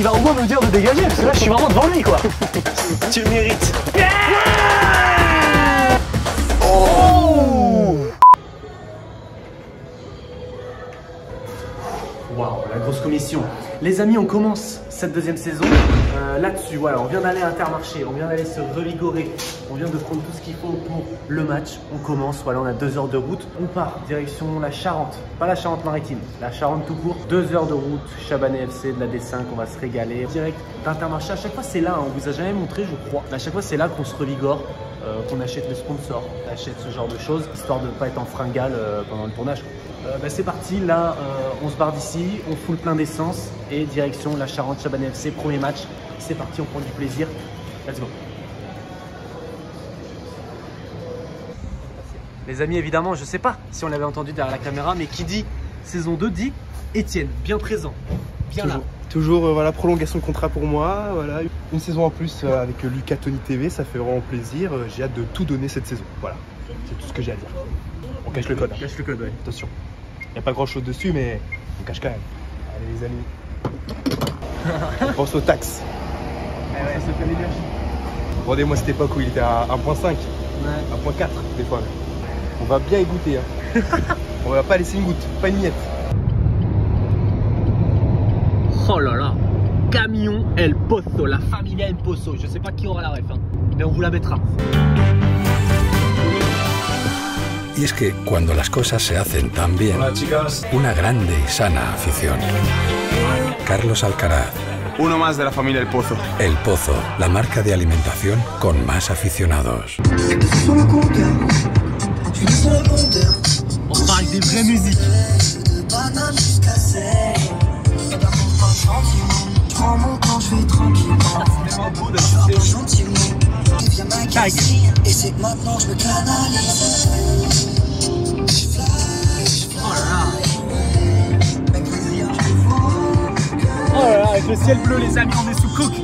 il va au moins me dire de dégager, parce que là je suis vraiment devant lui quoi. Tu le mérites. Oh! Waouh, la grosse commission. Les amis, on commence cette deuxième saison là-dessus. Voilà, on vient d'aller à Intermarché, on vient d'aller se revigorer, on vient de prendre tout ce qu'il faut pour le match. On commence, voilà, on a 2 heures de route. On part direction la Charente, pas la Charente-Maritime, la Charente tout court. 2 heures de route, Chabanais FC, de la D5, on va se régaler. Direct d'Intermarché, à chaque fois c'est là, on vous a jamais montré je crois. À chaque fois c'est là qu'on se revigore, qu'on achète les sponsors, qu'on achète ce genre de choses, histoire de ne pas être en fringale pendant le tournage. C'est parti, là on se barre d'ici, on fout le plein d'essence et direction la Charente Chabanais FC, premier match. C'est parti, on prend du plaisir. Let's go. Les amis, évidemment, je sais pas si on l'avait entendu derrière la caméra, mais qui dit saison 2 dit Étienne, bien présent, bien toujours, là. Toujours, voilà, prolongation de contrat pour moi, voilà, une saison en plus avec Lucas Tony TV, ça fait vraiment plaisir. J'ai hâte de tout donner cette saison. Voilà, c'est tout ce que j'ai à dire. On cache le code. Cache le code, ouais. Attention, il n'y a pas grand chose dessus, mais on cache quand même. Allez les amis, on pense aux taxes. Ouais, ça fait l'énergie. Rendez-moi cette époque où il était à 1.5, ouais. 1.4 des fois. On va bien y goûter. Hein. On va pas laisser une goutte, pas une miette. Oh là là, Camión El Pozo, la familia El Pozo. Je sais pas qui aura la ref, hein, mais on vous la mettra. Y es que cuando las cosas se hacen tan bien, una grande y sana afición. Carlos Alcaraz. Uno más de la familia El Pozo. El Pozo, la marca de alimentación con más aficionados. On parle des vraies musiques. Tag. Oh là là, avec le ciel bleu les amis, on est sous coke.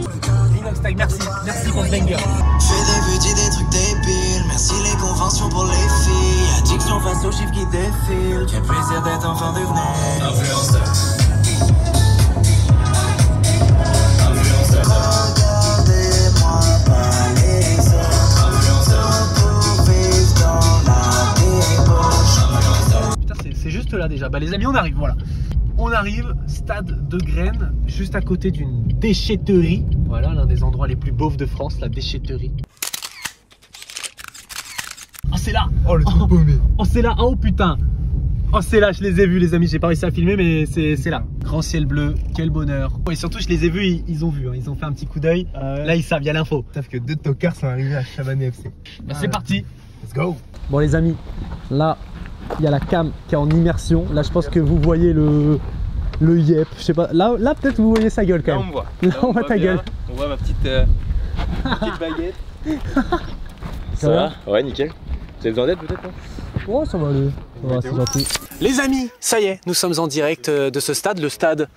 Inox Tag, merci, merci pour ce banger. Je fais des buts, des trucs débiles. Merci les conventions pour les filles. Addiction face aux chiffres qui défilent. Quel plaisir d'être enfin devenu influenceur. Regardez-moi pas les autres. Influenceur. Pour vivre dans la débauche. Putain, c'est juste là déjà. Bah les amis, on arrive, voilà. On arrive, stade de Graines, juste à côté d'une déchetterie. Voilà, l'un des endroits les plus beaufs de France, la déchetterie. Oh, c'est là! Oh, le truc paumé! Oh, c'est là! Oh, putain! Oh, c'est là, je les ai vus, les amis. J'ai pas réussi à filmer, mais c'est là. Grand ciel bleu, quel bonheur. Oh, et surtout, je les ai vus, ils ont vu, hein, ils ont fait un petit coup d'œil. Là, ils savent, il y a l'info. Sauf que 2 tocards sont arrivés à Chabanais FC. Bah, c'est parti! Let's go! Bon, les amis, là, il y a la cam qui est en immersion. Là, je pense que vous voyez le yep. Je sais pas. Là peut-être vous voyez sa gueule quand même. Là, on me voit. Là, on voit ta gueule. On voit ma petite baguette. Ça va? Ouais, nickel. Vous avez besoin d'aide peut-être? Oh, ça va aller. Ça va, c'est gentil. Les amis, ça y est, nous sommes en direct de ce stade. Le stade.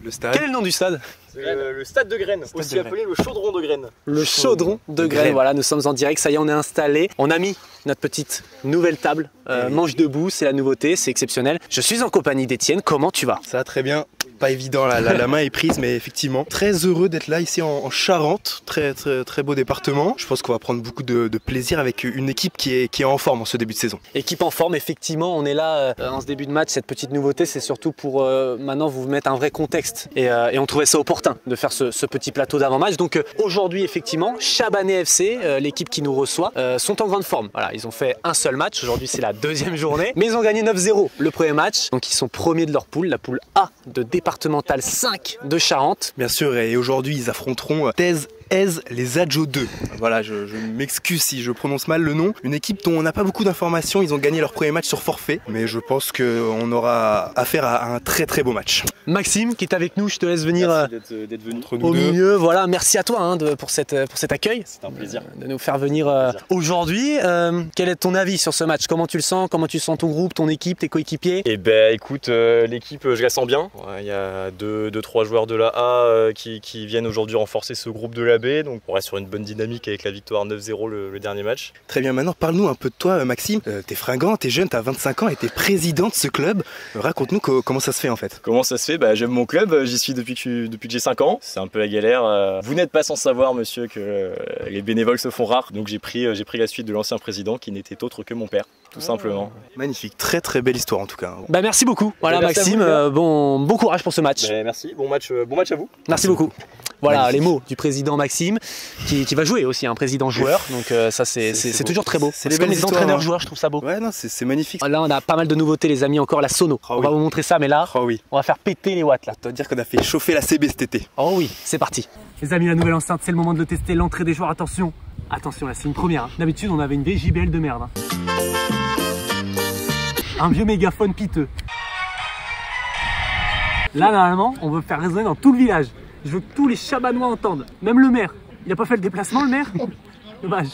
Le stade. Quel est le nom du stade? Le stade de Graines, aussi appelé le chaudron de Graines. Le chaudron de Graines. Voilà, nous sommes en direct. Ça y est, on est installé. On a mis notre petite nouvelle table. Manche debout, c'est la nouveauté, c'est exceptionnel. Je suis en compagnie d'Étienne. Comment tu vas? Ça va très bien. Pas évident, la main est prise, mais effectivement, très heureux d'être là ici en Charente, très beau département. Je pense qu'on va prendre beaucoup de plaisir avec une équipe qui est en forme en ce début de saison. Équipe en forme, effectivement, on est là en ce début de match. Cette petite nouveauté, c'est surtout pour maintenant vous mettre un vrai contexte. Et on trouvait ça opportun de faire ce petit plateau d'avant-match. Donc aujourd'hui, effectivement, Chabanais FC, l'équipe qui nous reçoit, sont en grande forme. Voilà, ils ont fait un seul match. Aujourd'hui, c'est la deuxième journée, mais ils ont gagné 9-0 le premier match. Donc ils sont premiers de leur poule, la poule A de départemental 5 de Charente. Bien sûr, et aujourd'hui, ils affronteront Thèse les Adjo 2. Voilà, je m'excuse si je prononce mal le nom. Une équipe dont on n'a pas beaucoup d'informations. Ils ont gagné leur premier match sur forfait, mais je pense qu'on aura affaire à un très beau match. Maxime qui est avec nous, je te laisse venir d'être venu entre au milieu. Voilà, merci à toi hein, pour cet accueil. C'est un plaisir. De nous faire venir aujourd'hui. Quel est ton avis sur ce match? Comment tu le sens? Comment tu sens ton groupe, ton équipe, tes coéquipiers? Eh ben écoute, l'équipe je la sens bien. Il y a 2-3 joueurs de la A qui viennent aujourd'hui renforcer ce groupe de la la baie, donc on reste sur une bonne dynamique avec la victoire 9-0 le dernier match. Très bien, maintenant parle-nous un peu de toi Maxime. T'es fringant, t'es jeune, t'as 25 ans et t'es président de ce club. Raconte-nous comment ça se fait en fait. Comment ça se fait? Bah, j'aime mon club, j'y suis depuis que j'ai 5 ans. C'est un peu la galère. Vous n'êtes pas sans savoir, monsieur, que les bénévoles se font rares. Donc j'ai pris la suite de l'ancien président qui n'était autre que mon père, tout simplement. Magnifique, très très belle histoire en tout cas. Bah merci beaucoup. Voilà merci Maxime, bon courage pour ce match. Bah, merci, bon match à vous. Merci beaucoup. Voilà les mots du président Maxime qui va jouer aussi, un président joueur, donc ça c'est toujours très beau. C'est comme les entraîneurs joueurs, je trouve ça beau. Ouais non c'est magnifique. Là on a pas mal de nouveautés les amis, encore la sono. On va vous montrer ça, mais là on va faire péter les watts là. Ça veut dire qu'on a fait chauffer la CB cet été. Oh oui, c'est parti. Les amis, la nouvelle enceinte, c'est le moment de le tester, l'entrée des joueurs, attention. Attention là, c'est une première. Hein. D'habitude on avait une vieille JBL de merde. Hein. Un vieux mégaphone piteux. Là normalement on veut faire résonner dans tout le village. Je veux que tous les Chabanois entendent, même le maire. Il a pas fait le déplacement le maire? Dommage.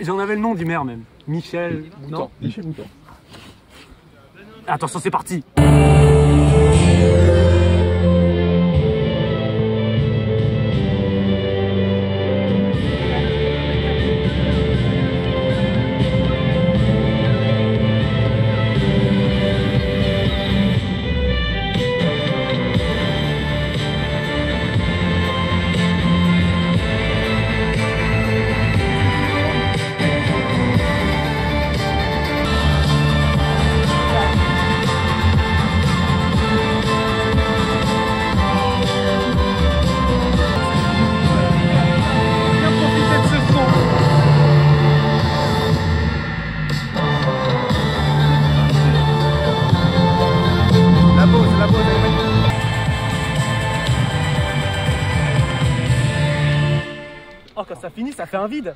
J'en avais le nom du maire même. Michel Boutan. Non, Michel Boutan. Attention, c'est parti. Oh, quand ça finit, ça fait un vide.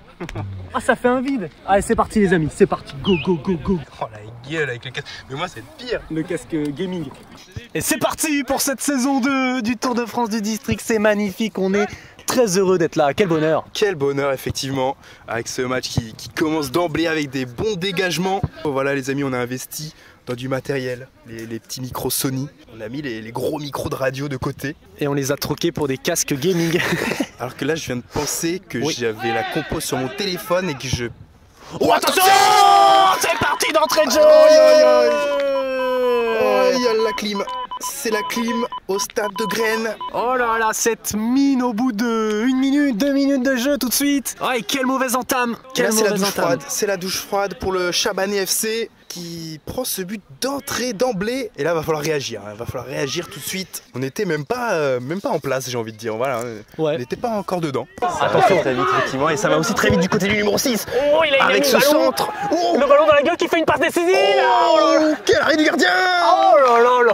Ah, ça fait un vide. Allez, c'est parti les amis, c'est parti. Go, go, go, go. Oh la gueule avec le casque. Mais moi c'est pire. Le casque gaming. Et c'est parti pour cette saison 2 du Tour de France du District. C'est magnifique, on est très heureux d'être là. Quel bonheur. Quel bonheur effectivement. Avec ce match qui commence d'emblée avec des bons dégagements. Voilà les amis, on a investi dans du matériel, les petits micros Sony. On a mis les gros micros de radio de côté. Et on les a troqués pour des casques gaming. Alors que là, je viens de penser que j'avais la compo sur mon téléphone et que je... Oh attention, c'est parti d'entrée de jeu. Oh, il y a la clim. C'est la clim au stade de Graines. Oh là là, cette mine au bout de 1 minute, 2 minutes de jeu tout de suite. Oh, et quelle mauvaise entame. Quelle mauvaise mauvaise entame. C'est la douche froide pour le Chabanais FC qui prend ce but d'entrée d'emblée. Et là, il va falloir réagir. Il va falloir réagir tout de suite. On n'était même pas en place, j'ai envie de dire. Voilà, on n'était pas encore dedans. Attention, très vite, effectivement. Et ça va aussi très vite du côté du numéro 6. Oh, il a avec ce centre. Oh, le ballon dans la gueule qui fait une passe décisive. Oh, quel arrêt du gardien. Oh là là là.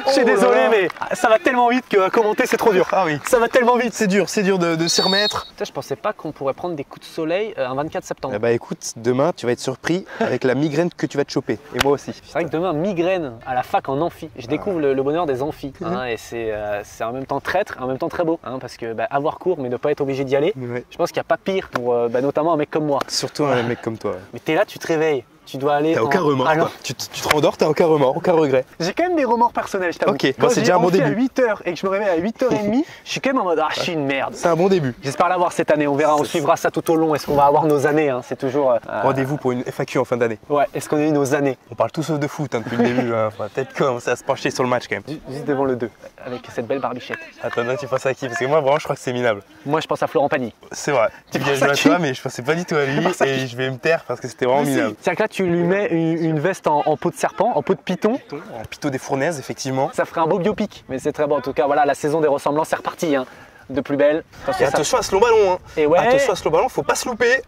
Je suis désolé, mais ça va tellement vite que commenter c'est trop dur. Ah oui. Ça va tellement vite. C'est dur de s'y remettre. Je pensais pas qu'on pourrait prendre des coups de soleil un 24 septembre. Eh bah écoute, demain tu vas être surpris avec la migraine que tu vas te choper. Et moi aussi. C'est vrai que demain, migraine à la fac en amphi. Je découvre le bonheur des amphis. Hein, et c'est en même temps traître et en même temps très beau. Hein, parce que avoir cours mais ne pas être obligé d'y aller, je pense qu'il n'y a pas pire pour notamment un mec comme moi. Surtout un mec comme toi. Mais t'es là, tu te réveilles. Tu dois aller. T'as aucun remords. Tu te rendors, t'as aucun remords, aucun regret. J'ai quand même des remords personnels, je t'avoue. Ok, bon, c'est déjà un bon début. À 8h et que je me réveille à 8h30, je suis quand même en mode je suis une merde. C'est un bon début. J'espère l'avoir cette année, on verra, on suivra ça tout au long. Est-ce qu'on va avoir nos années hein, c'est toujours. Rendez-vous pour une FAQ en fin d'année. Ouais, est-ce qu'on a eu nos années? On parle tous sauf de foot depuis le début. Hein. Enfin, peut-être commencer à se pencher sur le match quand même. Juste devant le 2. Avec cette belle barbichette. Attends, là tu penses à qui? Parce que moi vraiment je crois que c'est minable. Moi je pense à Florent Pagny. C'est vrai. Tu viens jouer à toi, mais je pensais pas du tout à lui et je vais me taire parce que c'était vraiment minable. C'est-à-dire que là tu lui mets une veste en peau de serpent, en peau de python. En python des fournaises, effectivement. Ça ferait un beau biopic, mais c'est très bon. En tout cas, voilà, la saison des ressemblances, c'est reparti. Hein. De plus belle. Et attention à ce long ballon. Hein. Et ouais. Attention à ce long ballon, faut pas se louper.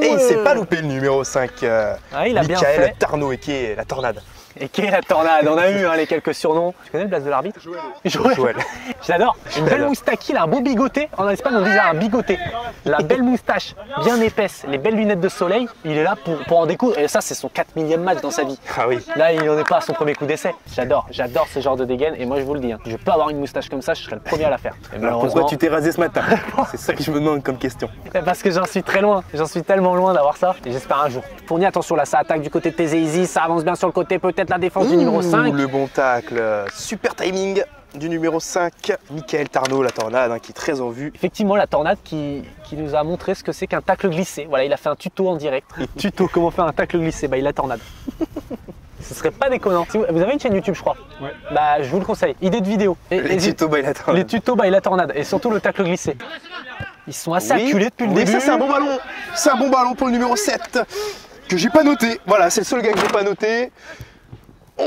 Et il s'est pas loupé le numéro 5. Il a bien fait. Michael Tarnot et qui est la tornade. Et qui est la tornade? On a eu les quelques surnoms. Tu connais le place de l'arbitre? Joël. J'adore. Une belle moustache, un beau bigoté. En Espagne, on disait un bigoté. La belle moustache, bien épaisse, les belles lunettes de soleil. Il est là pour en découdre. Et ça, c'est son 4 millième match dans sa vie. Ah oui. Là, il n'en est pas à son premier coup d'essai. J'adore ce genre de dégaine. Et moi, je vous le dis, hein, je peux avoir une moustache comme ça, je serais le premier à la faire. Et alors pourquoi tu t'es rasé ce matin? C'est ça que je me demande comme question. Parce que j'en suis très loin. J'en suis tellement loin d'avoir ça. Et j'espère un jour. Fourni, attention là, ça attaque du côté de Tézé Easy. Ça avance bien sur le côté. Peut-être la défense du numéro 5. Le bon tacle, super timing. du numéro 5, Michael Tarnot, la tornade, hein, qui est très en vue. Effectivement, la tornade qui nous a montré ce que c'est qu'un tacle glissé. Voilà, il a fait un tuto en direct. Tuto, comment faire un tacle glissé, bah il a tornade. Ce serait pas déconnant. Vous avez une chaîne YouTube, je crois. Ouais. Bah je vous le conseille. Idée de vidéo. Les tutos by la tornade. Les tutos by la tornade et surtout le tacle glissé. Ils sont assez acculés depuis le début. Ça c'est un bon ballon. C'est un bon ballon pour le numéro 7 que j'ai pas noté. Voilà, c'est le seul gars que j'ai pas noté. Oh,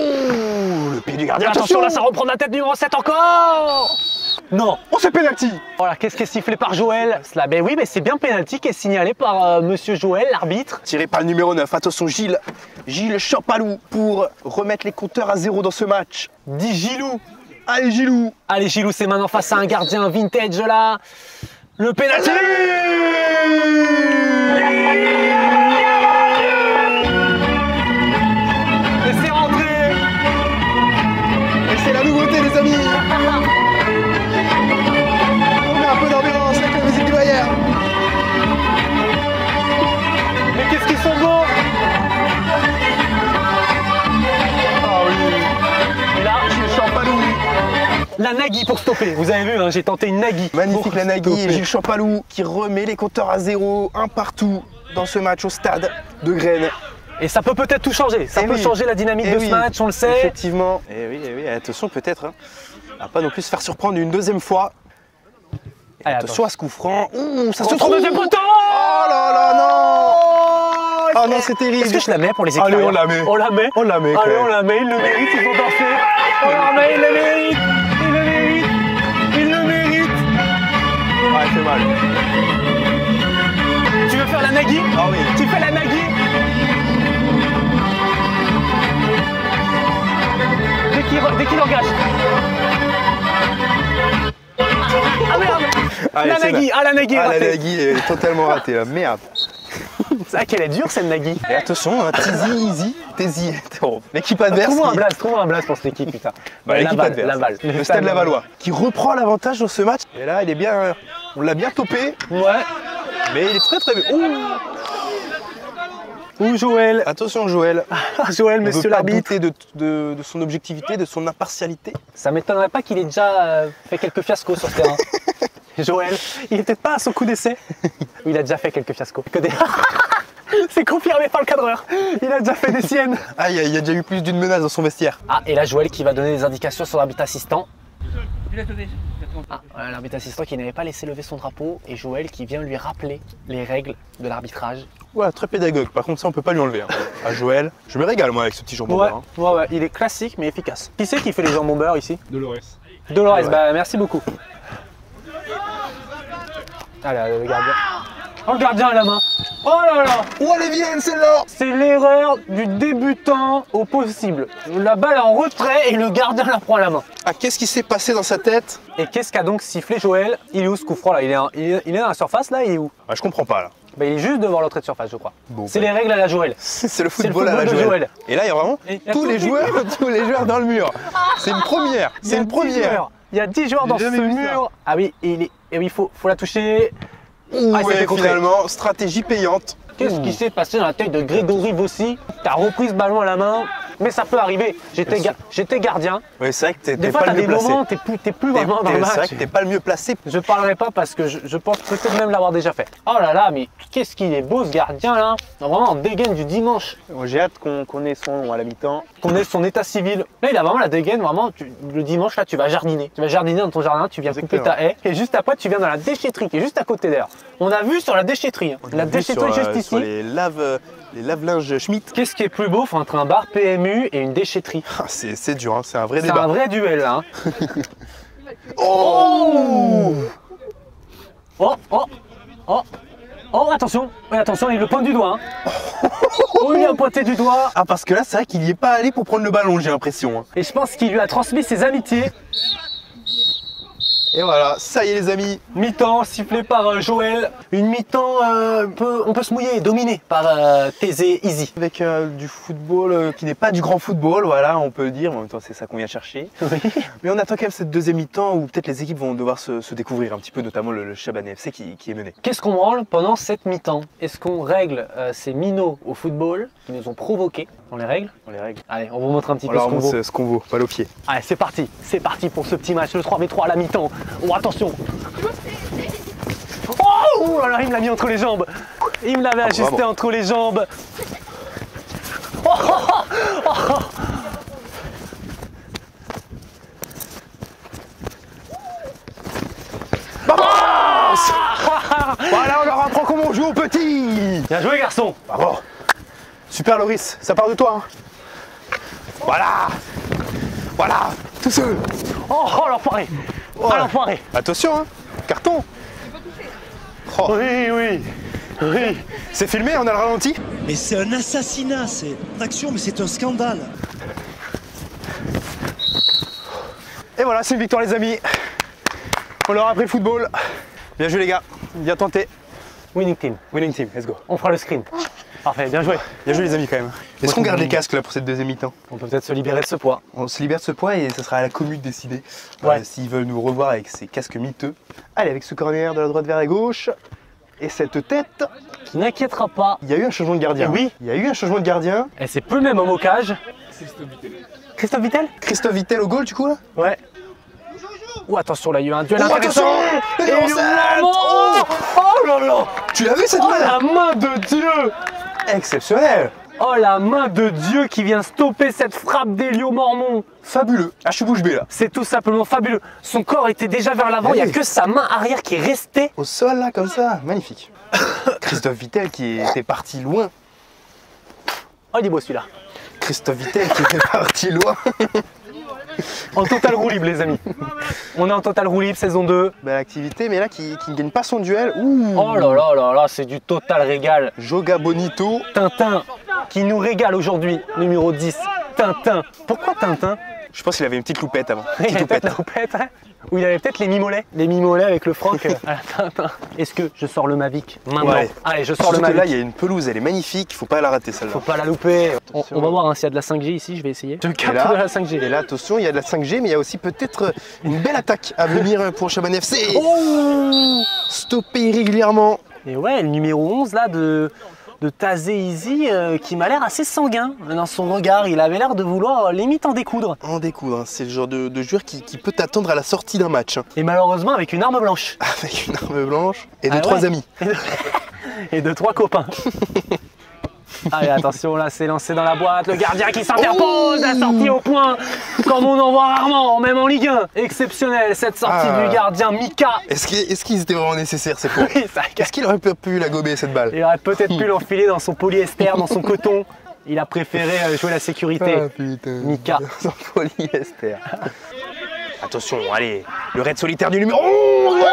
le pied du gardien. Attention, là ça reprend la tête numéro 7 encore. Non. Oh, c'est penalty. Voilà, qu'est-ce qui est sifflé par Joël? Ben oui, mais c'est bien penalty qui est signalé par monsieur Joël, l'arbitre. Tiré par le numéro 9. Attention, Gilles Champalou pour remettre les compteurs à 0 dans ce match. Dit Gilou. Allez, Gilou. Allez, Gilou, c'est maintenant face à un gardien vintage là. Le penalty. Et c'est rentré. Et c'est la nouveauté, les amis. On met un peu d'ambiance avec la musique du Bayern. Mais qu'est-ce qu'ils sont beaux. Ah oui. Et là, Gilles Champalou. La Nagui pour stopper. Vous avez vu, hein, j'ai tenté une Nagui. Magnifique la Nagui et Gilles Champalou qui remet les compteurs à 0, un partout dans ce match au stade de Graines. Et ça peut peut-être tout changer. Ça peut changer la dynamique de ce match, on le sait. Effectivement. Et oui, attention peut-être. Hein. À pas non plus se faire surprendre une deuxième fois. Et allez, attention à ce coup franc. Ouh, ça se trouve deuxième poteau. Oh là là, non. Ah non, c'est terrible. Est-ce que je la mets pour les éclairs? Allez, on la met. On la met. On la met. Allez, on la met. Il le mérite, ils ont dansé. On la met, il le mérite. Il le mérite. Il le mérite. Ouais, c'est mal. Tu veux faire la Nagui? Ah oui. Tu fais la Nagui? Dès qu'il engage. Ah merde. Allez, la Nagui. Ah, la Nagui. Ah, la Nagui est totalement ratée là. Merde. C'est vrai qu'elle est dure cette Nagui. Et attention, hein, Tézi. L'équipe adverse. Trouve un blast pour cette équipe, putain. L'équipe adverse. Laval. Le Stade Lavallois. Qui reprend l'avantage dans ce match. Et là, il est bien. On l'a bien topé. Ouais. Mais il est très bien. Ouh, Joël. Attention, Joël. Joël, monsieur l'arbitre. Il ne veut pas douter de son objectivité, de son impartialité. Ça m'étonnerait pas qu'il ait déjà fait quelques fiascos sur ce terrain. Joël, il est peut-être pas à son coup d'essai. Il a déjà fait quelques fiascos. C'est confirmé par le cadreur. Il a déjà fait des siennes. Ah, il y a déjà eu plus d'une menace dans son vestiaire. Ah, et là, Joël qui va donner des indications sur l'arbitre assistant. Ah, voilà, l'arbitre assistant qui n'avait pas laissé lever son drapeau et Joël qui vient lui rappeler les règles de l'arbitrage. Ouais, très pédagogue. Par contre, ça, on peut pas lui enlever. Hein. À Joël, je me régale moi avec ce petit jambon beurre. Hein. Ouais, il est classique mais efficace. Qui c'est qui fait les jambons beurre ici? Dolores. Dolores, bah merci beaucoup. Allez, le gardien. Oh, le gardien à la main. Oh là là. Oh, elle est vienne, celle-là. C'est l'erreur du débutant au possible. La balle en retrait et le gardien la prend à la main. Ah, qu'est-ce qui s'est passé dans sa tête? Et qu'est-ce qu'a donc sifflé Joël? Il est où ce coup franc là? Il est dans la surface là? Il est où? Ah, je comprends pas là. Bah, il est juste devant l'entrée de surface, je crois. Bon, c'est les règles à la Joël. C'est le football à la Joël. Et là, il y a vraiment tous les joueurs dans le mur. C'est une première. C'est une première. Il y a 10 joueurs dans ce mur. Ah oui, et il faut la toucher. Ouais, finalement, stratégie payante. Qu'est-ce qui s'est passé dans la tête de Grégory Vossi? T'as repris ce ballon à la main, mais ça peut arriver. J'étais gardien. Oui, c'est vrai que t'es des fois, pas le mieux placé. Des moments, t'es plus vraiment dans le match. C'est vrai que t'es pas le mieux placé. Je parlerai pas parce que je pense peut-être même l'avoir déjà fait. Oh là là, mais qu'est-ce qu'il est beau ce gardien là. Vraiment en dégaine du dimanche. J'ai hâte qu'on ait son nom à la mi-temps. Qu'on ait son état civil. Là, il a vraiment la dégaine, vraiment. Le dimanche, là, tu vas jardiner. Tu vas jardiner dans ton jardin, tu viens couper ta haie. Et juste après, tu viens dans la déchetterie qui est juste à côté d'ailleurs. On a vu sur la déchetterie. Hein. La déchetterie juste ici. Sur les lave-linges Schmitt. Qu'est-ce qui est plus beau entre un bar PMU et une déchetterie? Ah, c'est dur, hein. C'est un vrai débat. C'est un vrai duel là. Hein. Oh, attention. Ouais, attention, il le pointe du doigt. Hein. Oh, il a pointé du doigt. Ah, parce que là, c'est vrai qu'il n'y est pas allé pour prendre le ballon, j'ai l'impression. Hein. Et je pense qu'il lui a transmis ses amitiés. Et voilà, ça y est les amis. Mi-temps sifflé par Joël. Une mi-temps, on peut se mouiller, dominé par Thésée Easy. Avec du football qui n'est pas du grand football, voilà, on peut le dire. En même temps, c'est ça qu'on vient chercher. Oui. Mais on attend quand même cette deuxième mi-temps où peut-être les équipes vont devoir se découvrir un petit peu, notamment le Chabanais FC qui est mené. Qu'est-ce qu'on branle pendant cette mi-temps? Est-ce qu'on règle ces minots au football qui nous ont provoqués? On les règle? On les règle. Allez, on vous montre un petit peu Alors, ce qu'on vaut. ce qu'on vaut, pas au pied. Allez, c'est parti pour ce petit match, le 3v3 à la mi-temps. Oh, attention. Oh là là, il me l'a mis entre les jambes. Il me l'avait ajusté bravo. entre les jambes. Oh, oh, oh, oh. Voilà, on leur apprend comment on joue au petit. Bien joué, garçon. Bravo. Super, Loris, ça part de toi. Voilà. Voilà, tout seul. Oh, oh l'enfoiré. Ouais. Ah, l'enfoiré. Attention, hein. Carton. Oh. Oui. C'est filmé, on a le ralenti. Mais c'est un assassinat, c'est une action, mais c'est un scandale. Et voilà, c'est une victoire, les amis. On leur a appris le football. Bien joué, les gars. Bien tenté. Winning team. Winning team, let's go. On fera le screen. Parfait, bien joué. Bien joué, les amis, quand même. Est-ce qu'on garde les casques là pour cette deuxième mi-temps? On peut peut-être se libérer de ce poids. On se libère de ce poids et ce sera à la commune de décider Ouais. s'ils veulent nous revoir avec ces casques miteux. Allez, avec ce corner de la droite vers la gauche et cette tête. Qui n'inquiétera pas. Il y a eu un changement de gardien. Oui. Il y a eu un changement de gardien. Et c'est plus le même homme au cage. Christophe Vittel. Christophe Vittel au goal, du coup là. Ouais. Oh, attention, là, il y a eu un duel Oh, intéressant. attention. Et Et le on moment. Oh là là. Tu l'as vu cette Oh, main? la main de Dieu. Exceptionnel. Oh, la main de Dieu qui vient stopper cette frappe d'Elio Mormon. Fabuleux. Ah, je suis bouche bée là. C'est tout simplement fabuleux. Son corps était déjà vers l'avant, il n'y a que sa main arrière qui est restée. Au sol là, comme ça. Magnifique. Christophe Vittel qui était parti loin. Oh, il est beau celui-là. Christophe Vittel qui était parti loin. En total roue libre, les amis. On est en total roue libre, saison 2. Belle activité, mais là qui ne gagne pas son duel. Ouh. Oh là là là là, c'est du total régal. Joga Bonito. Tintin qui nous régale aujourd'hui, numéro 10. Tintin. Pourquoi Tintin? Je pense qu'il avait une petite loupette avant. Il Petite avait peut-être loupette. la houppette, hein. Ou il avait peut-être les mimolets. Les mimolets avec le Franck à la Tintin. Est-ce que je sors le Mavic maintenant? Ouais. Allez, je sors le Surtout que Mavic. là, il y a une pelouse, elle est magnifique, il faut pas la rater celle-là. Faut pas la louper. On va voir hein, s'il y a de la 5G ici, je vais essayer. Je Et capte là, de la 5G. Et là, attention, il y a de la 5G, mais il y a aussi peut-être une belle attaque à venir pour Chaban FC. Oh Stoppé irrégulièrement. Et ouais, le numéro 11 là de Tazé Easy qui m'a l'air assez sanguin dans son regard. Il avait l'air de vouloir limite en découdre. En découdre, hein. C'est le genre de joueur qui peut t'attendre à la sortie d'un match. Hein. Et malheureusement avec une arme blanche. Avec une arme blanche et de Ah trois ouais. amis. Et de 3 copains. Allez, attention, là c'est lancé dans la boîte. Le gardien qui s'interpose, la sortie au point. Comme on en voit rarement, même en Ligue 1. Exceptionnel cette sortie Ah. du gardien Mika. Est-ce qu'ils étaient vraiment nécessaires ces points? Oui, ça Est-ce qu'il aurait pu la gober cette balle? Il aurait peut-être pu l'enfiler dans son polyester, dans son coton. Il a préféré jouer la sécurité. Ah, putain. Mika. Sans polyester. Attention, allez, le raid solitaire du numéro 11.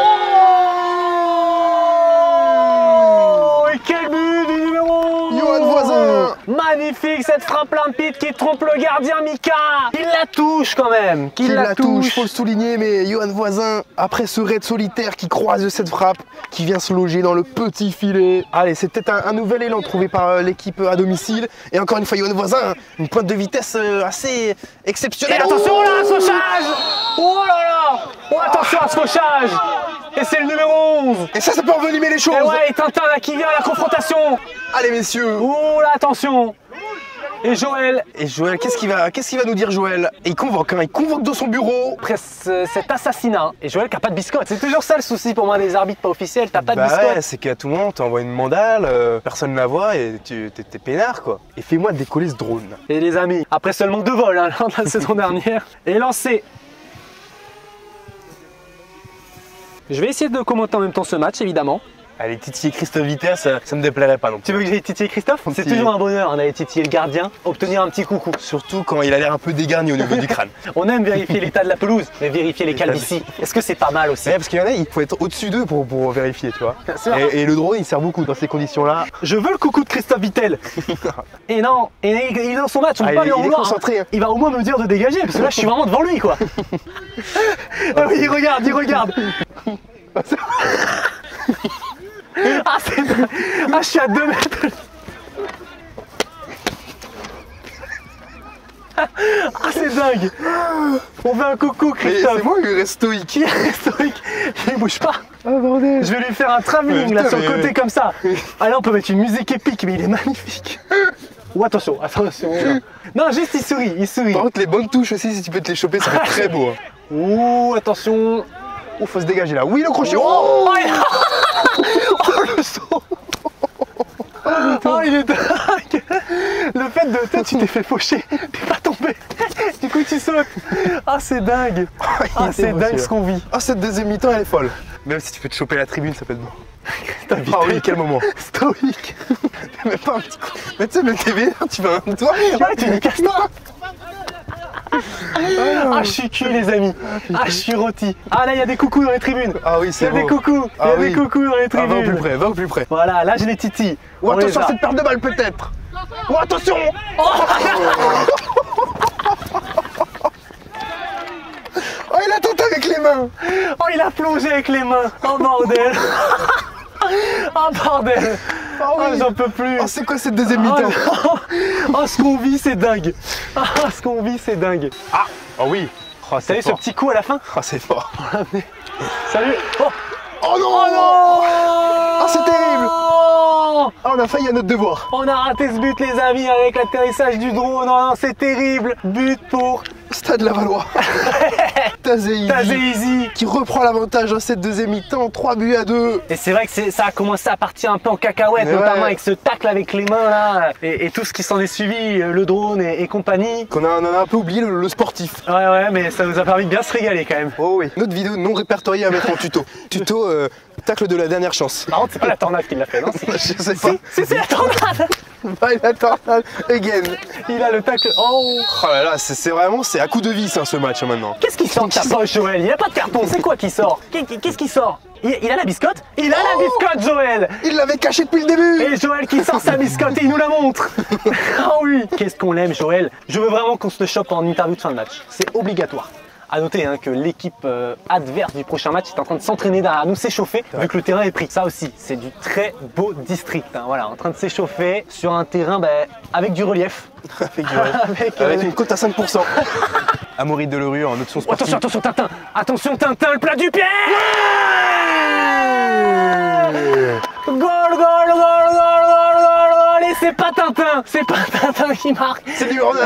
Oh, et quel but du numéro 11. Johan Voisin. Magnifique cette frappe limpide qui trompe le gardien Mika. Il la touche quand même. Qui la touche, faut le souligner, mais Johan Voisin, après ce raid solitaire qui croise cette frappe, qui vient se loger dans le petit filet. Allez, c'est peut-être un nouvel élan trouvé par l'équipe à domicile. Et encore une fois, Johan Voisin, une pointe de vitesse assez Et exceptionnelle. attention là, ce fauchage. Oh là là. Oh, attention à ce fauchage. Et c'est le numéro 11. Et ça peut envenimer les choses. Et ouais, et Tintin là qui vient à la confrontation. Allez, messieurs. Oh là, attention. Et Joël, Et Joël, qu'est-ce qu'il va nous dire, Joël? Et il convoque dans son bureau. après cet assassinat, et Joël qui a pas de biscotte. C'est toujours ça le souci pour moi des arbitres pas officiels, t'as pas de Bah biscotte. ouais, c'est qu'à tout moment, t'envoies une mandale, personne ne la voit et t'es peinard, quoi. Et fais-moi décoller ce drone. Et les amis, après seulement 2 vols hein, lors de la saison dernière, et lancé. Je vais essayer de commenter en même temps ce match, évidemment. Allez, titiller Christophe Vittel, ça me déplairait pas non plus. Tu veux que j'aille titiller Christophe? C'est Titiller. toujours un bonheur hein, d'aller titiller le gardien, obtenir un petit coucou. Surtout quand il a l'air un peu dégarni au niveau du crâne. On aime vérifier l'état de la pelouse, mais vérifier les calvities, est-ce que c'est pas mal aussi? Ouais, parce qu'il y en a, il faut être au-dessus d'eux pour vérifier, tu vois. Bien sûr. Et le drone, il sert beaucoup dans ces conditions-là. Je veux le coucou de Christophe Vittel. Et non, et il est dans son match, on peut Ah, pas lui en il est vouloir. concentré, hein. Il va au moins me dire de dégager, parce que là je suis vraiment devant lui quoi. Ah oui, il regarde, il regarde. Ah, je suis à 2 mètres. Ah, c'est dingue. On fait un coucou, Mais Christophe. c'est moi qui reste stoïque. Qui est historique. Il bouge pas. Ah bordel. Je vais lui faire un travelling là Putain, sur le mais- côté comme ça. Ah là on peut mettre une musique épique mais il est magnifique. Ou attention. Non, juste il sourit. Par contre, les bonnes touches aussi, si tu peux te les choper, ça va être très beau. Ouh, attention. Oh, faut se dégager là. Oui, le crochet. Oh, le saut. Oh, il est dingue. Le fait de toi, tu t'es fait faucher, t'es pas tombé. Du coup, tu sautes. Ah, c'est dingue. Ah, c'est dingue ce qu'on vit. Ah, cette deuxième mi-temps, elle est folle. Même si tu peux te choper la tribune, ça peut être bon. Ah oui, quel moment. Stoïque. Même pas un petit coup. Mais tu sais, même t'es vénère, tu vas un doigt. Ouais, tu dis casse-toi. Ah, je suis cuit, les amis. Ah, je suis rôti. Ah, là, il y a des coucous dans les tribunes. Ah oui, c'est Il y a des coucous. Il y a des coucous dans les tribunes. Va au plus près, va au plus près. Voilà, là, j'ai les titis. Oh, attention à cette perte de balle, peut-être. Oh, attention. Oh, il a tenté avec les mains. Oh, il a plongé avec les mains. Oh, bordel. Oh, bordel. Oh, oui. J'en peux plus. Oh, c'est quoi cette deuxième mi-temps? Oh, ce qu'on vit, c'est dingue. Ah, ce qu'on vit, c'est dingue. Ah, oh oui. Oh, T'as vu ce petit coup à la fin? Oh, c'est fort. Salut. Oh, oh non. oh non. Oh, c'est terrible. Ah, on a failli à notre devoir. On a raté ce but, les amis, avec l'atterrissage du drone. Non, non, c'est terrible. But pour Stade Lavallois. Tazéizi qui reprend l'avantage dans cette deuxième mi-temps, 3-2. Et c'est vrai que ça a commencé à partir un peu en cacahuète, mais notamment ouais. avec ce tacle avec les mains là, et tout ce qui s'en est suivi, le drone et compagnie. On en a un peu oublié le sportif. Ouais, mais ça nous a permis de bien se régaler quand même. Oh oui. Notre vidéo non répertoriée à mettre en tuto. Tuto tacle de la dernière chance. Par contre, c'est pas la tornade qui l'a fait, non? Je sais pas. C'est la tornade. Bye la tornade again. Il a le tacle. Oh là là, c'est vraiment, c'est à coup de vis hein, ce match maintenant. Qu'est-ce qui sort de ta poche, Joël? Il a pas de carton, c'est quoi qui sort? Qu'est-ce qui sort? Il a la biscotte? Il a la biscotte, Joël! Il l'avait caché depuis le début! Et Joël qui sort sa biscotte et il nous la montre! Ah oui! Qu'est-ce qu'on l'aime, Joël? Je veux vraiment qu'on se le chope en interview de fin de match. C'est obligatoire. A noter que l'équipe adverse du prochain match est en train de s'entraîner à nous s'échauffer vu que le terrain est pris. Ça aussi, c'est du très beau district. Hein, voilà, en train de s'échauffer sur un terrain avec du relief. avec une cote à 5%. Amaury Delorue en option sportive. Attention, attention Tintin! Attention Tintin, le plat du pied! Goal, goal, goal, goal, goal, goal! Et c'est pas Tintin! C'est pas Tintin qui marque! C'est numéro 9!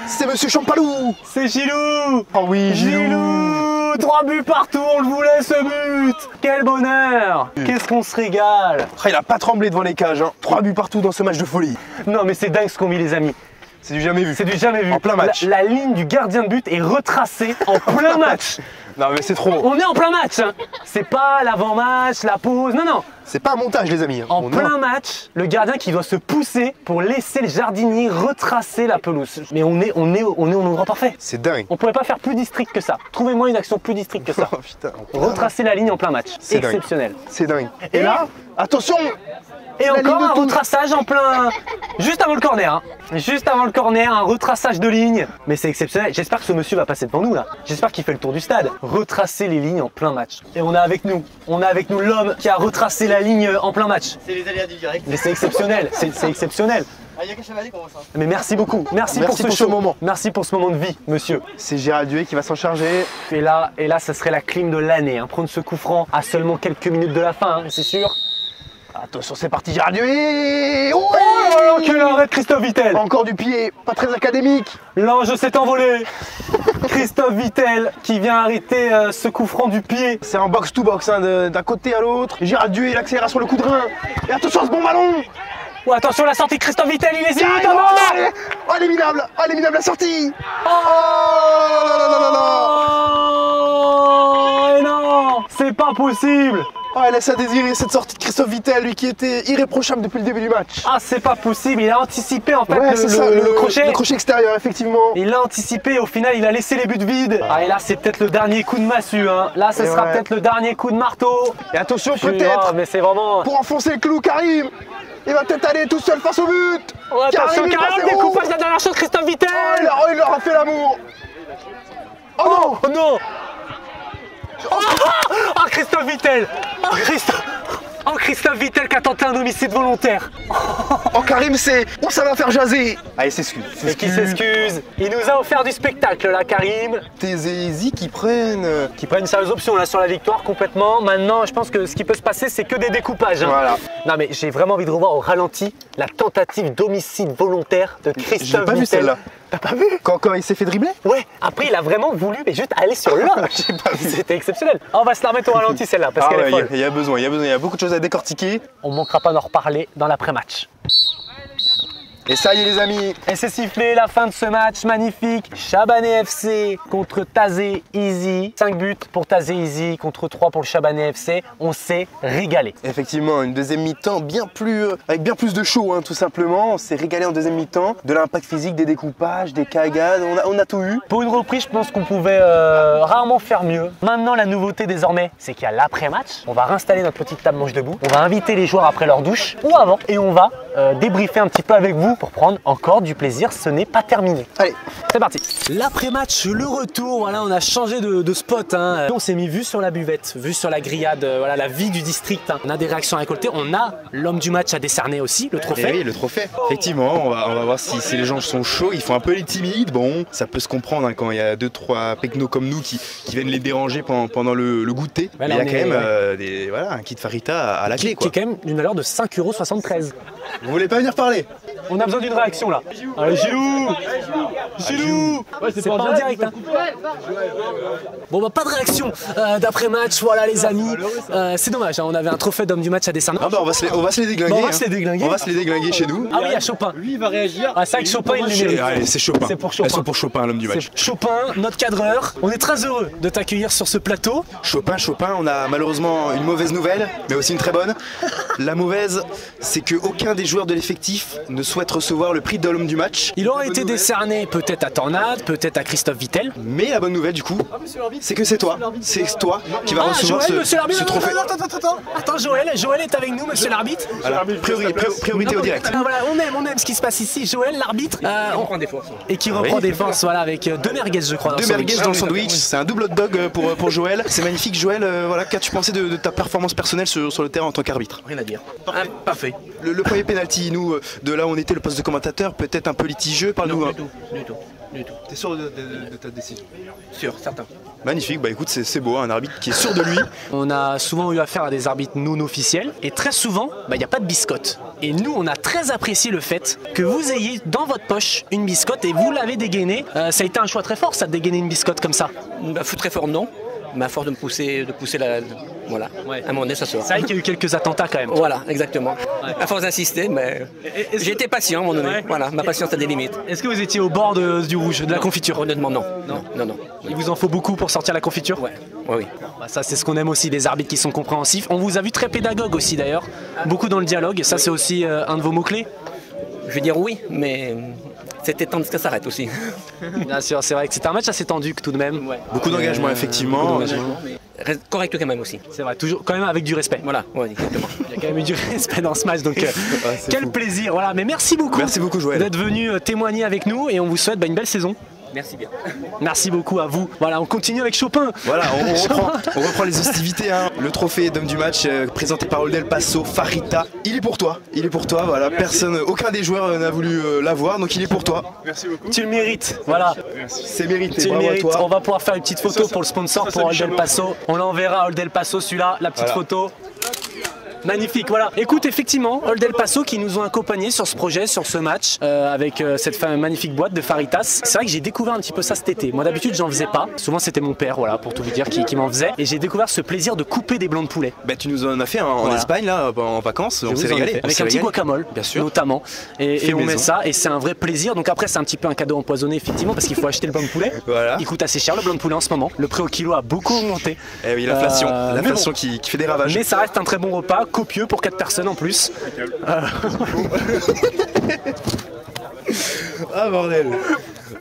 C'est Monsieur Champalou! C'est Gilou! Oh oui, Gilou! 3 buts partout, on le voulait ce but! Quel bonheur! Qu'est-ce qu'on se régale! Il a pas tremblé devant les cages, hein. 3 buts partout dans ce match de folie. Non mais c'est dingue ce qu'on vit les amis. C'est du jamais vu. C'est du jamais vu. En plein match. La ligne du gardien de but est retracée en plein match. Non mais c'est trop. On est en plein match. Hein. C'est pas l'avant-match, la pause. Non, non. C'est pas un montage les amis. Hein. En plein match, le gardien qui doit se pousser pour laisser le jardinier retracer la pelouse. Mais on est au endroit parfait. C'est dingue. On pourrait pas faire plus district que ça. Trouvez-moi une action plus district que ça. Oh, putain. Retracer la ligne en plein match. C'est exceptionnel. C'est dingue. Et là, attention. Et encore un retraçage en plein... Juste avant le corner, hein. Juste avant le corner, un retraçage de ligne. Mais c'est exceptionnel. J'espère que ce monsieur va passer devant nous là. J'espère qu'il fait le tour du stade. Retracer les lignes en plein match. Et on a avec nous l'homme qui a retracé la ligne en plein match. C'est les aléas du direct. Mais c'est exceptionnel, c'est exceptionnel. Il n'y a qu'un chevalier qu'on voit ça. Mais merci beaucoup. Merci pour ce moment. Merci pour ce moment de vie, monsieur. C'est Gérald Duet qui va s'en charger. Et là, ça serait la clim de l'année. Hein. Prendre ce coup franc à seulement quelques minutes de la fin, hein, c'est sûr. Attention, c'est parti, Gérald Duet. Oh, quel arrêt de Christophe Vittel. Encore du pied, pas très académique. L'ange s'est envolé. Christophe Vittel qui vient arrêter ce coup franc du pied. C'est en box-to-box, hein, d'un côté à l'autre. Gérald Duet, l'accélération, le coup de rein. Et attention à ce bon ballon. Oh, attention la sortie de Christophe Vittel, il hésite. Oh, elle est minable. Oh, elle est minable la sortie. Oh non, c'est pas possible. Oh, elle laisse à désirer cette sortie de Christophe Vittel, lui qui était irréprochable depuis le début du match. Ah, c'est pas possible, il a anticipé en fait le crochet. Le crochet extérieur, effectivement. Il a anticipé, au final, il a laissé les buts vides. Ah, et là, c'est peut-être le dernier coup de massue. Hein. Là, ce sera peut-être le dernier coup de marteau. Et attention, peut-être, mais c'est vraiment... pour enfoncer le clou, Karim. Il va peut-être aller tout seul face au but. Oh, attention, Karim, découpage de la dernière chose, Christophe Vittel. Oh, il leur a fait l'amour. Oh non. Oh non. Oh, Christophe Vittel. Oh, Christophe. Oh, Christophe Vittel qui a tenté un homicide volontaire. Oh Karim, c'est... Oh, ça va faire jaser. Allez, s'excuse. Et qui s'excuse. Il nous a offert du spectacle là, Karim. Easy qui prennent... Qui prennent sérieuse option là sur la victoire complètement. Maintenant, je pense que ce qui peut se passer, c'est que des découpages. Hein. Voilà. Non mais j'ai vraiment envie de revoir au ralenti la tentative d'homicide volontaire de Christophe Vittel. J'ai pas vu celle-là. T'as pas vu? Quand il s'est fait dribbler? Ouais, après il a vraiment voulu mais juste aller sur l'homme. C'était exceptionnel. On va se la remettre au ralenti celle-là parce qu'elle est folle. Il y a besoin, il y a beaucoup de choses à décortiquer. On manquera pas d'en reparler dans l'après-match. Et ça y est les amis. Et c'est sifflé la fin de ce match magnifique. Chabanais FC contre Taizé Easy. 5 buts pour Taizé Easy contre 3 pour le Chabanais FC. On s'est régalé. Effectivement, une deuxième mi-temps avec bien plus de show hein, tout simplement. On s'est régalé en deuxième mi-temps. De l'impact physique, des découpages, des cagades, on a tout eu. Pour une reprise, je pense qu'on pouvait rarement faire mieux. Maintenant, la nouveauté désormais, c'est qu'il y a l'après-match. On va réinstaller notre petite table manche debout. On va inviter les joueurs après leur douche ou avant. Et on va débriefer un petit peu avec vous pour prendre encore du plaisir. Ce n'est pas terminé. Allez, c'est parti. L'après-match, le retour. Voilà, on a changé de spot. Hein. On s'est mis vue sur la buvette, vue sur la grillade, voilà, la vie du district. Hein. On a des réactions à récolter. On a l'homme du match à décerner aussi, le trophée. Et oui, le trophée. Effectivement, on va voir si les gens sont chauds. Ils font un peu les timides. Bon, ça peut se comprendre hein, quand il y a 2-3 pecnos comme nous qui viennent les déranger pendant le goûter. Ouais, il y a quand même voilà, un kit Farita à la clé. Qui est quand même d'une valeur de 5,73 €. Vous voulez pas venir parler? On a besoin d'une réaction là. Allez Gilou, Gilou. C'est pas en direct hein. Bon bah pas de réaction d'après-match, voilà les amis. C'est dommage, hein, on avait un trophée d'homme du match à décerner. Ah bah on va se les déglinguer. On va se les déglinguer. On va se les déglinguer chez nous. Ah oui, il y a Chopin. Lui il va réagir. Ah c'est vrai que Chopin il le mérite. Allez, c'est Chopin. C'est pour Chopin. Elles sont pour Chopin, l'homme du match. Chopin, notre cadreur. On est très heureux de t'accueillir sur ce plateau. Chopin, on a malheureusement une mauvaise nouvelle, mais aussi une très bonne. La mauvaise, c'est qu'aucun des joueurs de l'effectif ne souhaite recevoir le prix de l'homme du match. Il aurait été décerné peut-être à Tornade, peut-être à Christophe Vittel. Mais la bonne nouvelle du coup, c'est que c'est toi. C'est toi qui va recevoir ce trophée. Attends, Joël est avec nous, monsieur l'arbitre. Voilà, priorité au direct. Voilà, on aime ce qui se passe ici. Joël, l'arbitre. On reprend des forces. Et qui reprend des forces, voilà, avec 2 merguez, je crois. 2 merguez dans le sandwich. C'est un double hot dog pour Joël. C'est magnifique, Joël. Voilà, qu'as-tu pensé de ta performance personnelle sur le terrain en tant qu'arbitre? Rien à dire. Parfait. Le premier penalty, nous, de là où on était, le poste de commentateur, peut-être un peu litigieux. Parle-nous. Du tout. T'es sûr de ta décision? Sûr, certain. Magnifique, bah écoute, c'est beau, un arbitre qui est sûr de lui. On a souvent eu affaire à des arbitres non officiels et très souvent, il n'y a pas de biscotte. Et nous, on a très apprécié le fait que vous ayez dans votre poche une biscotte et vous l'avez dégainée. Ça a été un choix très fort, ça, de dégainer une biscotte comme ça. Très fort, non. Mais à force de me pousser voilà, ouais. À mon nez ça sort. C'est vrai qu'il y a eu quelques attentats quand même. Voilà, exactement. Ouais. À force d'insister, mais j'ai été patient à un moment donné. Ouais. Voilà, ma patience a des limites. Est-ce que vous étiez au bord du rouge, de la confiture? Honnêtement, non. Il vous en faut beaucoup pour sortir la confiture? Ouais. Oui. Bah, ça, c'est ce qu'on aime aussi, des arbitres qui sont compréhensifs. On vous a vu très pédagogue aussi d'ailleurs, beaucoup dans le dialogue. Ça, c'est aussi un de vos mots-clés? Je vais dire oui, mais c'était temps que ça s'arrête aussi. Bien sûr, c'est vrai que c'était un match assez tendu tout de même. Ouais. Beaucoup d'engagement, effectivement. Mais correct quand même aussi. C'est vrai, toujours quand même avec du respect. Voilà, ouais, exactement. Il y a quand même eu du respect dans ce match, donc quel plaisir. Voilà, mais merci beaucoup Joël, d'être venu témoigner avec nous et on vous souhaite une belle saison. Merci bien. Merci beaucoup à vous. Voilà, on continue avec Chopin. Voilà, on reprend les hostilités. Hein. Le trophée d'homme du match présenté par Old El Paso, Farita. Il est pour toi. Voilà, aucun des joueurs n'a voulu l'avoir, donc il est pour toi. Merci beaucoup. Tu le mérites. Voilà. C'est mérité. Tu le mérites. On va pouvoir faire une petite photo pour le sponsor, pour Old El Paso. On l'enverra à Old El Paso, celui-là, la petite photo. Magnifique, voilà. Écoute, effectivement, Old El Paso qui nous ont accompagnés sur ce projet, sur ce match, avec cette magnifique boîte de Faritas. C'est vrai que j'ai découvert un petit peu ça cet été. Moi d'habitude, j'en faisais pas. Souvent, c'était mon père, voilà, pour tout vous dire, qui m'en faisait. Et j'ai découvert ce plaisir de couper des blancs de poulet. Bah, tu nous en as fait en Espagne, là, en vacances. On s'est régalé. Avec un petit guacamole, bien sûr, notamment. Et on met ça, et c'est un vrai plaisir. Donc après, c'est un petit peu un cadeau empoisonné, effectivement, parce qu'il faut acheter le blanc de poulet. Voilà. Il coûte assez cher, le blanc de poulet, en ce moment. Le prix au kilo a beaucoup augmenté. Eh oui, l'inflation qui fait des ravages. Mais ça reste un très bon repas, copieux pour 4 personnes en plus. Ah bordel.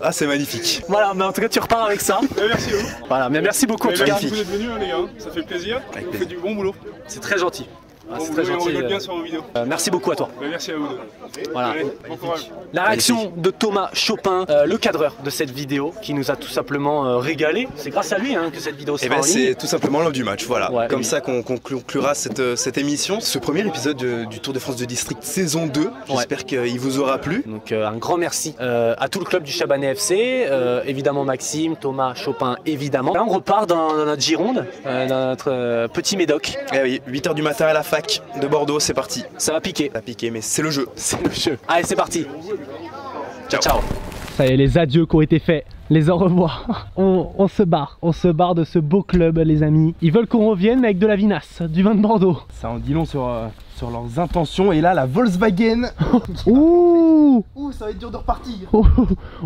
Ah c'est magnifique. Voilà, mais en tout cas tu repars avec ça. Merci beaucoup. Voilà, mais merci beaucoup en tout cas. Merci d'être venus les gars, ça fait plaisir. Vous faites du bon boulot. C'est très gentil. Ah, c'est très gentil. On rigole bien sur vos vidéos. Merci beaucoup à toi. Merci à vous deux. Voilà. Allez, bon courage. La réaction de Thomas Chopin, le cadreur de cette vidéo, qui nous a tout simplement régalé. C'est grâce à lui que cette vidéo sera en ligne. C'est tout simplement l'homme du match, voilà. Ouais, Comme ça qu'on conclura cette émission. Ce premier épisode du Tour de France de District saison 2. J'espère qu'il vous aura plu. Donc un grand merci à tout le club du Chabanais FC, évidemment Maxime, Thomas, Chopin, évidemment. Là on repart dans notre Gironde, dans notre petit Médoc. Eh oui, 8h du matin à la fac de Bordeaux, c'est parti. Ça va piquer. Ça va piquer, mais c'est le jeu. C'est le jeu. Allez, c'est parti. Ciao. Ciao. Ça y est, les adieux qui ont été faits. Les au revoir. On se barre de ce beau club, les amis. Ils veulent qu'on revienne, mais avec de la vinasse, du vin de Bordeaux. Ça en dit long sur leurs intentions. Et là, la Volkswagen. Ouh, ça va être dur de repartir. Ouh,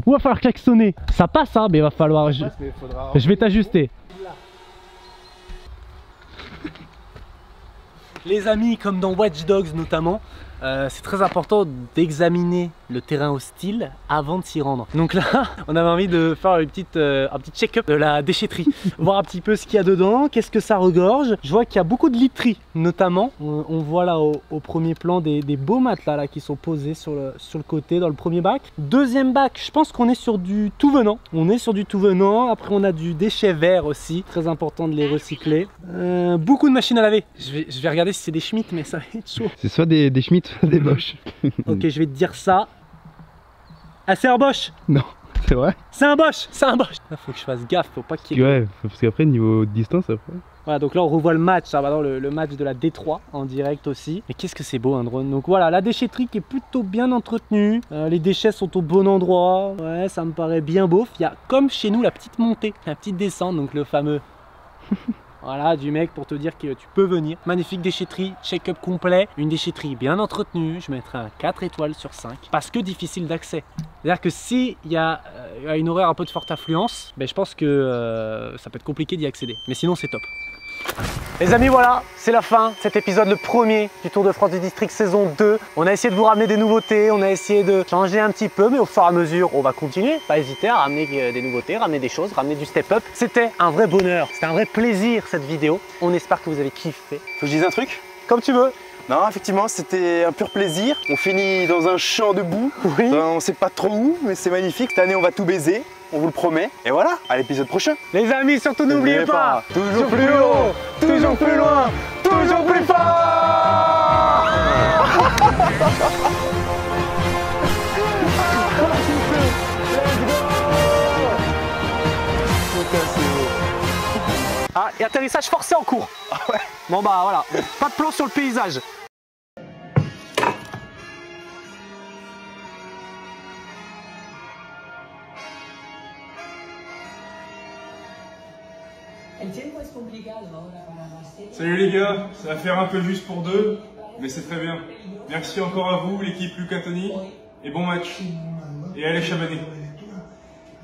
va falloir klaxonner. Ça passe, mais il va falloir. Je vais t'ajuster. Les amis, comme dans Watch Dogs notamment, c'est très important d'examiner le terrain hostile avant de s'y rendre. Donc là, on avait envie de faire un petit check-up de la déchetterie, voir un petit peu ce qu'il y a dedans, qu'est-ce que ça regorge. Je vois qu'il y a beaucoup de literie, notamment. On voit là au premier plan des beaux matelas là, qui sont posés sur le côté dans le premier bac. Deuxième bac, je pense qu'on est sur du tout venant. Après on a du déchet vert aussi, très important de les recycler. Beaucoup de machines à laver. Je vais regarder si c'est des Schmitt, mais ça va être chaud. C'est soit des Schmitt, soit des Bosch. Ok, je vais te dire ça. Ah, c'est un Bosch. Non, c'est vrai. C'est un Bosch. Là, faut que je fasse gaffe, faut pas qu'il y ait... Ouais, parce qu'après, niveau distance, après... Voilà, donc là on revoit le match, ça va dans le match de la D3 en direct aussi. Mais qu'est-ce que c'est beau un drone. Donc voilà, la déchetterie qui est plutôt bien entretenue. Les déchets sont au bon endroit. Ouais, ça me paraît bien beau. Il y a comme chez nous la petite montée, la petite descente, donc le fameux... Voilà, du mec pour te dire que tu peux venir. Magnifique déchetterie, check-up complet. Une déchetterie bien entretenue. Je mettrai un 4 étoiles sur 5. Parce que difficile d'accès. C'est-à-dire que s'il y a une horaire un peu de forte affluence, ben, je pense que ça peut être compliqué d'y accéder. Mais sinon, c'est top. Les amis, voilà, c'est la fin de cet épisode, le premier du Tour de France du District saison 2. On a essayé de vous ramener des nouveautés, on a essayé de changer un petit peu, mais au fur et à mesure, on va continuer. Pas hésiter à ramener des nouveautés, ramener des choses, ramener du step-up. C'était un vrai bonheur, c'était un vrai plaisir cette vidéo. On espère que vous avez kiffé. Faut que je dise un truc? Comme tu veux. Non, effectivement, c'était un pur plaisir. On finit dans un champ de boue. Oui. On sait pas trop où, mais c'est magnifique. Cette année, on va tout baiser. On vous le promet. Et voilà, à l'épisode prochain. Les amis, surtout n'oubliez pas, toujours plus haut, toujours plus loin, toujours plus fort. Ah, et atterrissage forcé en cours. Bon bah voilà, pas de plan sur le paysage. Salut les gars, ça va faire un peu juste pour deux, mais c'est très bien. Merci encore à vous, l'équipe Luca Toni, et bon match. Et allez Chabanais.